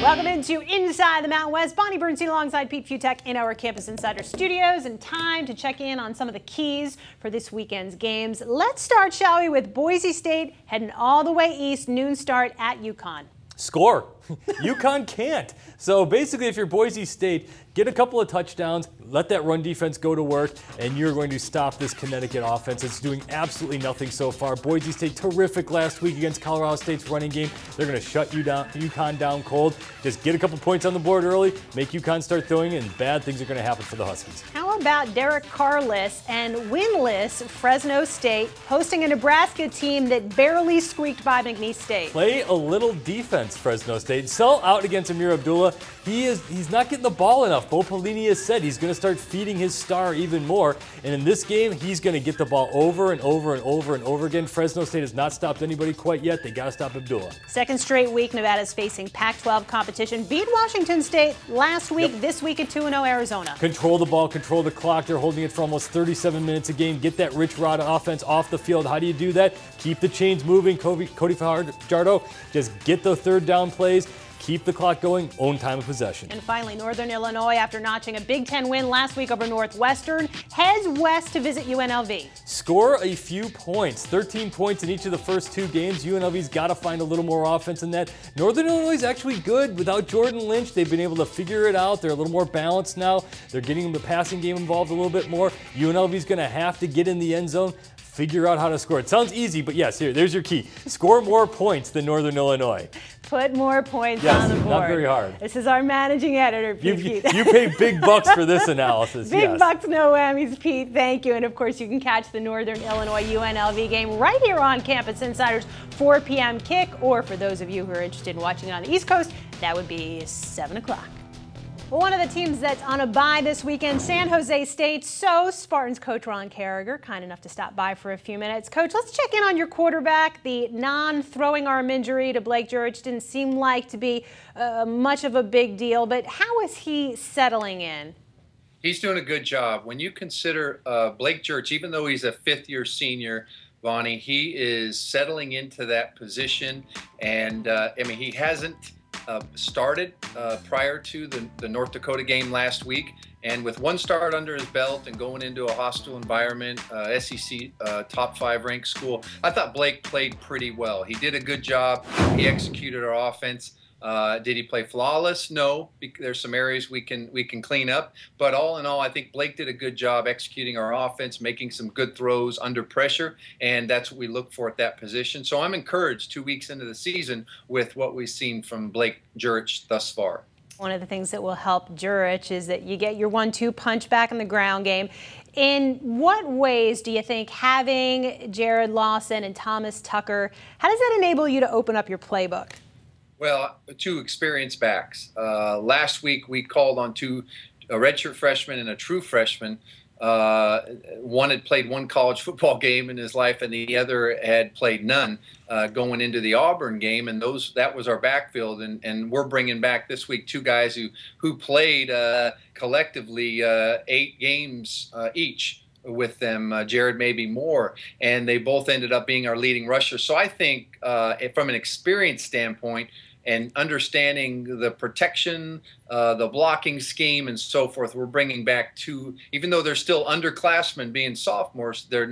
Welcome into Inside the Mountain West. Bonnie Bernstein alongside Pete Futek in our Campus Insider studios, and time to check in on some of the keys for this weekend's games. Let's start, shall we, with Boise State heading all the way east, noon start at UConn. Score. UConn can't. So basically, if you're Boise State, get a couple of touchdowns, let that run defense go to work, and you're going to stop this Connecticut offense. It's doing absolutely nothing so far. Boise State terrific last week against Colorado State's running game. They're going to shut UConn down cold. Just get a couple points on the board early, make UConn start throwing, and bad things are going to happen for the Huskies. How about Derek Carrless and winless Fresno State hosting a Nebraska team that barely squeaked by McNeese State? Play a little defense, Fresno State. Sell out against Amir Abdullah. He's not getting the ball enough. Bo Pelini has said he's going to start feeding his star even more. And in this game, he's going to get the ball over and over and over and over again. Fresno State has not stopped anybody quite yet. They got to stop Abdullah. Second straight week, Nevada's facing Pac-12 competition. Beat Washington State last week. Yep. This week at 2-0 Arizona. Control the ball, control the clock. They're holding it for almost 37 minutes a game. Get that Rich Rod offense off the field. How do you do that? Keep the chains moving. Cody Fajardo, just get the third down plays. Keep the clock going, own time of possession. And finally, Northern Illinois, after notching a Big Ten win last week over Northwestern, heads west to visit UNLV. Score a few points, 13 points in each of the first two games. UNLV's got to find a little more offense than that. Northern Illinois is actually good. Without Jordan Lynch, they've been able to figure it out. They're a little more balanced now. They're getting the passing game involved a little bit more. UNLV's going to have to get in the end zone. Figure out how to score. It sounds easy, but yes, there's your key. Score more points than Northern Illinois. Put more points on the board. Not very hard. This is our managing editor, Pete. You pay big bucks for this analysis. Big bucks, no whammies, Pete. Thank you. And of course, you can catch the Northern Illinois UNLV game right here on Campus Insiders, 4 p.m. kick. Or for those of you who are interested in watching it on the East Coast, that would be 7 o'clock. Well, one of the teams that's on a bye this weekend, San Jose State. So Spartans coach Ron Caragher, kind enough to stop by for a few minutes. Coach, let's check in on your quarterback. The non-throwing arm injury to Blake Jurich didn't seem like to be much of a big deal, but how is he settling in? He's doing a good job. When you consider Blake Jurich, even though he's a fifth-year senior, Bonnie, he is settling into that position, and I mean, he hasn't started prior to the North Dakota game last week, and with one start under his belt and going into a hostile environment, SEC top 5 ranked school, I thought Blake played pretty well. He did a good job. He executed our offense. Did he play flawless? No. There's some areas we can clean up. But all in all, I think Blake did a good job executing our offense, making some good throws under pressure, and that's what we look for at that position. So I'm encouraged 2 weeks into the season with what we've seen from Blake Jurich thus far. One of the things that will help Jurich is that you get your 1-2 punch back in the ground game. In what ways do you think having Jared Lawson and Thomas Tucker, how does that enable you to open up your playbook? Well, 2 experienced backs. Last week we called on 2 redshirt freshmen and a true freshman. One had played 1 college football game in his life, and the other had played none going into the Auburn game. And that was our backfield. And we're bringing back this week 2 guys who played collectively 8 games each with them, Jared maybe more, and they both ended up being our leading rushers. So I think from an experience standpoint and understanding the protection, the blocking scheme, and so forth, we're bringing back 2, even though they're still underclassmen being sophomores, they're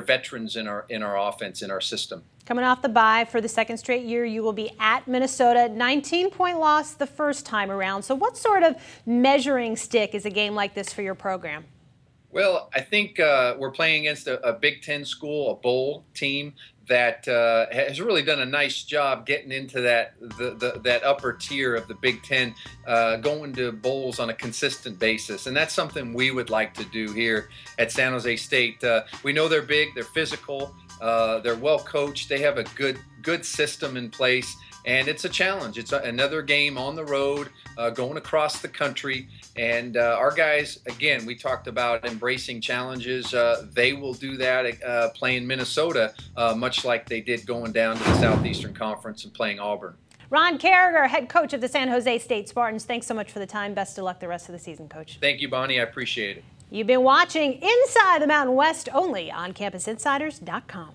veterans in our offense, in our system. Coming off the bye for the 2nd straight year, you will be at Minnesota. 19-point loss the first time around. So what sort of measuring stick is a game like this for your program? Well, I think we're playing against a Big Ten school, a bowl team that has really done a nice job getting into that upper tier of the Big Ten, going to bowls on a consistent basis. And that's something we would like to do here at San Jose State. We know they're big, they're physical, they're well coached, they have a good system in place. And it's a challenge. It's another game on the road, going across the country. And our guys, again, we talked about embracing challenges. They will do that playing Minnesota, much like they did going down to the Southeastern Conference and playing Auburn. Ron Caragher, head coach of the San Jose State Spartans. Thanks so much for the time. Best of luck the rest of the season, Coach. Thank you, Bonnie. I appreciate it. You've been watching Inside the Mountain West only on CampusInsiders.com.